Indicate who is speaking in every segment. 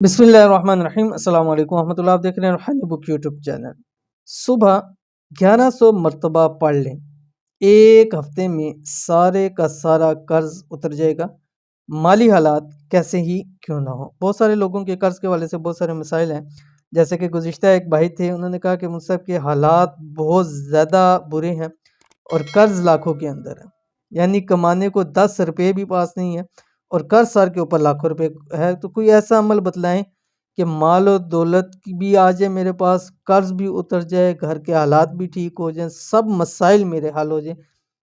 Speaker 1: बिस्मिल्लाहिर्रहमानिर्रहीम अस्सलाम वालेकुम रहमतुल्लाह। आप देख रहे हैं रूहानी बुक यूट्यूब चैनल। सुबह 1100 मरतबा पढ़ लें, एक हफ्ते में सारे का सारा कर्ज उतर जाएगा, माली हालात कैसे ही क्यों ना हो। बहुत सारे लोगों के कर्ज के वाले से बहुत सारे मसाइल हैं। जैसे कि गुज़िश्ता एक भाई थे, उन्होंने कहा कि मुझसे के हालात बहुत ज़्यादा बुरे हैं और कर्ज लाखों के अंदर है, यानी कमाने को 10 रुपये भी पास नहीं है और कर्ज सर के ऊपर लाखों रुपए है। तो कोई ऐसा अमल बतलाएं कि माल और दौलत की भी आ जाए मेरे पास, कर्ज भी उतर जाए, घर के हालात भी ठीक हो जाएं, सब मसाइल मेरे हल हो जाए।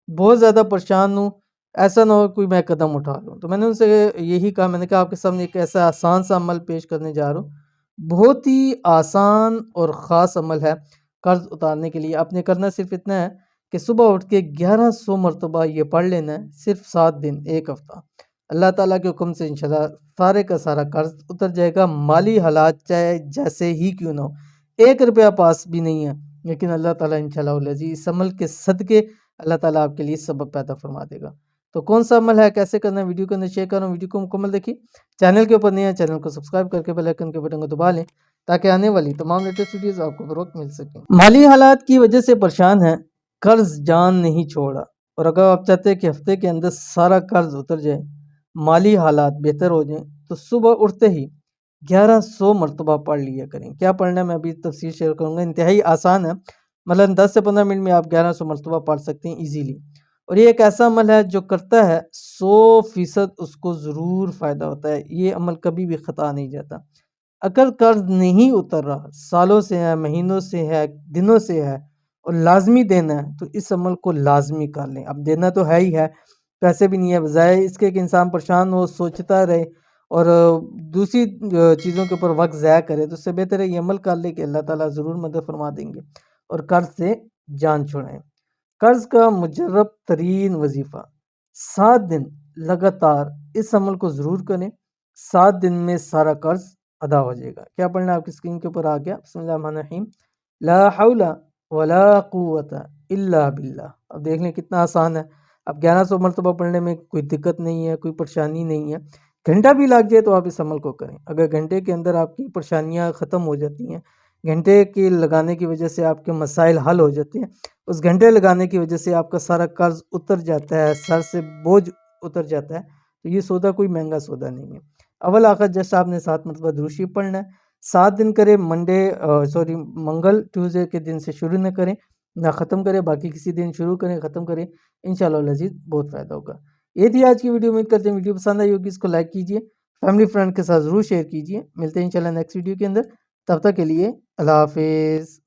Speaker 1: बहुत ज़्यादा परेशान हूँ, ऐसा ना हो कोई मैं कदम उठा लूँ। तो मैंने उनसे यही कहा, मैंने कहा आपके सामने एक ऐसा आसान सा अमल पेश करने जा रहा हूँ। बहुत ही आसान और ख़ास अमल है कर्ज उतारने के लिए। आपने करना सिर्फ इतना है कि सुबह उठ के 1100 मरतबा ये पढ़ लेना है, सिर्फ 7 दिन, एक हफ्ता। अल्लाह ताला के हुक्म से इंशाल्लाह सारे का सारा कर्ज उतर जाएगा, माली हालात चाहे जैसे ही क्यों ना हो। 1 रुपया पास भी नहीं है, लेकिन अल्लाह ताला इंशाल्लाह उल अज़ीज़ इस अमल के सदके अल्लाह ताला आपके लिए सबब पैदा फरमा देगा। तो कौन सा अमल है, कैसे करना है, वीडियो को अंदर शेयर करूँ, वीडियो को मुकम्मल देखिए। चैनल के ऊपर नए हैं, चैनल को सब्सक्राइब करके बेल आइकन के बटन को दबा लें ताकि आने वाली तमाम लेटेस्ट वीडियोस आपको बर वक्त मिल सकें। माली हालात की वजह से परेशान हैं, कर्ज जान नहीं छोड़ा, और अगर आप चाहते हैं कि हफ्ते के अंदर सारा कर्ज उतर जाए, माली हालात बेहतर हो जाएं, तो सुबह उठते ही 1100 मरतबा पढ़ लिया करें। क्या पढ़ना है मैं अभी तफसील शेयर करूँगा, इंतहाई आसान है। मतलब 10 से 15 मिनट में आप 1100 मरतबा पढ़ सकते हैं ईजीली। और ये एक ऐसा अमल है जो करता है 100% उसको ज़रूर फ़ायदा होता है। ये अमल कभी भी ख़ता नहीं जाता। अगर कर्ज नहीं उतर रहा, सालों से है, महीनों से है, दिनों से है और लाजमी देना है, तो इस अमल को लाजमी कर लें। अब देना तो है ही है, पैसे भी नहीं है, बजाय इसके कि इंसान परेशान हो, सोचता रहे और दूसरी चीज़ों के ऊपर वक्त ज़ाया करे, तो उससे बेहतर है ये अमल कर ले कि अल्लाह ताला ज़रूर मदद फरमा देंगे और कर्ज से जान छुड़ाएं। कर्ज का मुजर्रब तरीन वजीफ़ा 7 दिन लगातार इस अमल को ज़रूर करें, 7 दिन में सारा कर्ज अदा हो जाएगा। क्या पढ़ना है आपकी स्क्रीन के ऊपर आ गया। बिस्मिल्लाहिर्रहमानिर्रहीम। ला हौला वला कुव्वता इल्ला बिल्लाह। अब देख लें कितना आसान है। अब 1100 मरतबा पढ़ने में कोई दिक्कत नहीं है, कोई परेशानी नहीं है। घंटा भी लग जाए तो आप इस अमल को करें। अगर घंटे के अंदर आपकी परेशानियाँ ख़त्म हो जाती हैं, घंटे के लगाने की वजह से आपके मसाइल हल हो जाते हैं, उस घंटे लगाने की वजह से आपका सारा कर्ज उतर जाता है, सर से बोझ उतर जाता है, तो ये सौदा कोई महंगा सौदा नहीं है। अव्वल आखिर जैसे आपने 7 मरतबा दुरूद शरीफ पढ़ना है। 7 दिन करें, मंगल ट्यूसडे के दिन से शुरू न करें, ना ख़त्म करें, बाकी किसी दिन शुरू करें, ख़त्म करें, इंशाअल्लाह अल अज़ीज़ बहुत फ़ायदा होगा। ये थी आज की वीडियो। उम्मीद करते हैं वीडियो पसंद आई होगी, इसको लाइक कीजिए, फैमिली फ्रेंड के साथ ज़रूर शेयर कीजिए। मिलते हैं इंशाअल्लाह नेक्स्ट वीडियो के अंदर, तब तक के लिए अल्लाह हाफ़िज़।